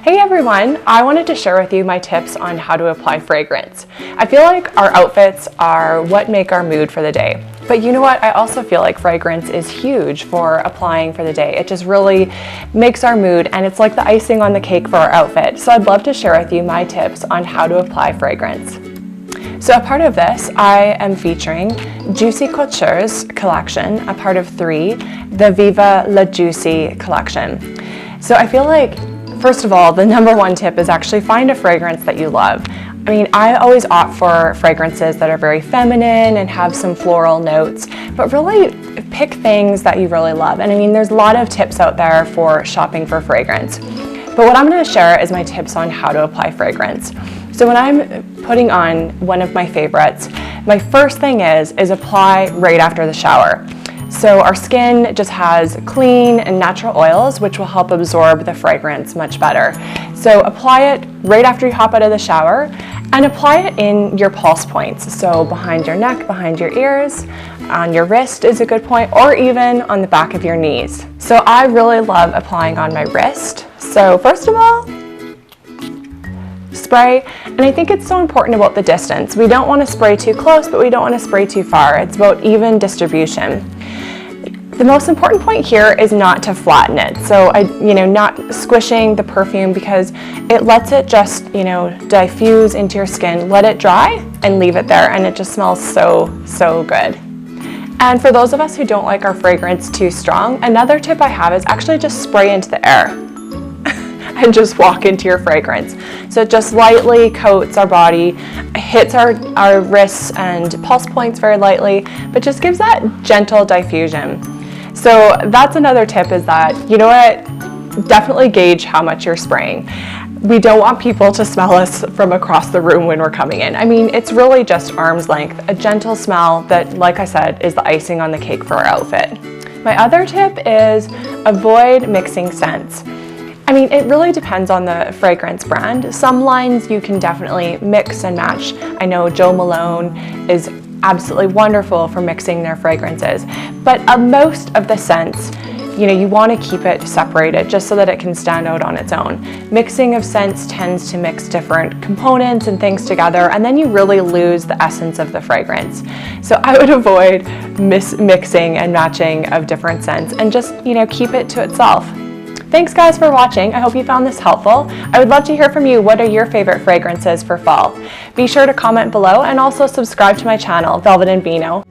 Hey everyone, I wanted to share with you my tips on how to apply fragrance. I feel like our outfits are what make our mood for the day. But you know what? I also feel like fragrance is huge for applying for the day. It just really makes our mood, and it's like the icing on the cake for our outfit. So I'd love to share with you my tips on how to apply fragrance. So a part of this, I am featuring Juicy Couture's collection, a part of 3, the Viva La Juicy collection. So I feel like, first of all, the number one tip is actually find a fragrance that you love. I mean, I always opt for fragrances that are very feminine and have some floral notes, but really pick things that you really love. And I mean, there's a lot of tips out there for shopping for fragrance. But what I'm going to share is my tips on how to apply fragrance. So when I'm putting on one of my favorites, my first thing is apply right after the shower. So our skin just has clean and natural oils, which will help absorb the fragrance much better. So apply it right after you hop out of the shower, and apply it in your pulse points. So behind your neck, behind your ears, on your wrist is a good point, or even on the back of your knees. So I really love applying on my wrist. So first of all, spray, and I think it's so important about the distance. We don't want to spray too close, but we don't want to spray too far. It's about even distribution. The most important point here is not to flatten it. So not squishing the perfume, because it lets it just, diffuse into your skin. Let it dry and leave it there, and it just smells so good. And for those of us who don't like our fragrance too strong, another tip I have is actually just spray into the air and just walk into your fragrance. So it just lightly coats our body, hits our wrists and pulse points very lightly, but just gives that gentle diffusion. So that's another tip, is that, definitely gauge how much you're spraying. We don't want people to smell us from across the room when we're coming in. I mean, it's really just arm's length, a gentle smell that, like I said, is the icing on the cake for our outfit. My other tip is avoid mixing scents. I mean, it really depends on the fragrance brand. Some lines you can definitely mix and match. I know Jo Malone is absolutely wonderful for mixing their fragrances, but most of the scents, you want to keep it separated just so that it can stand out on its own. Mixing of scents tends to mix different components and things together, and then you really lose the essence of the fragrance. So I would avoid mixing and matching of different scents, and just, keep it to itself. Thanks guys for watching. I hope you found this helpful. I would love to hear from you. What are your favorite fragrances for fall? Be sure to comment below, and also subscribe to my channel, Velvet and Vino.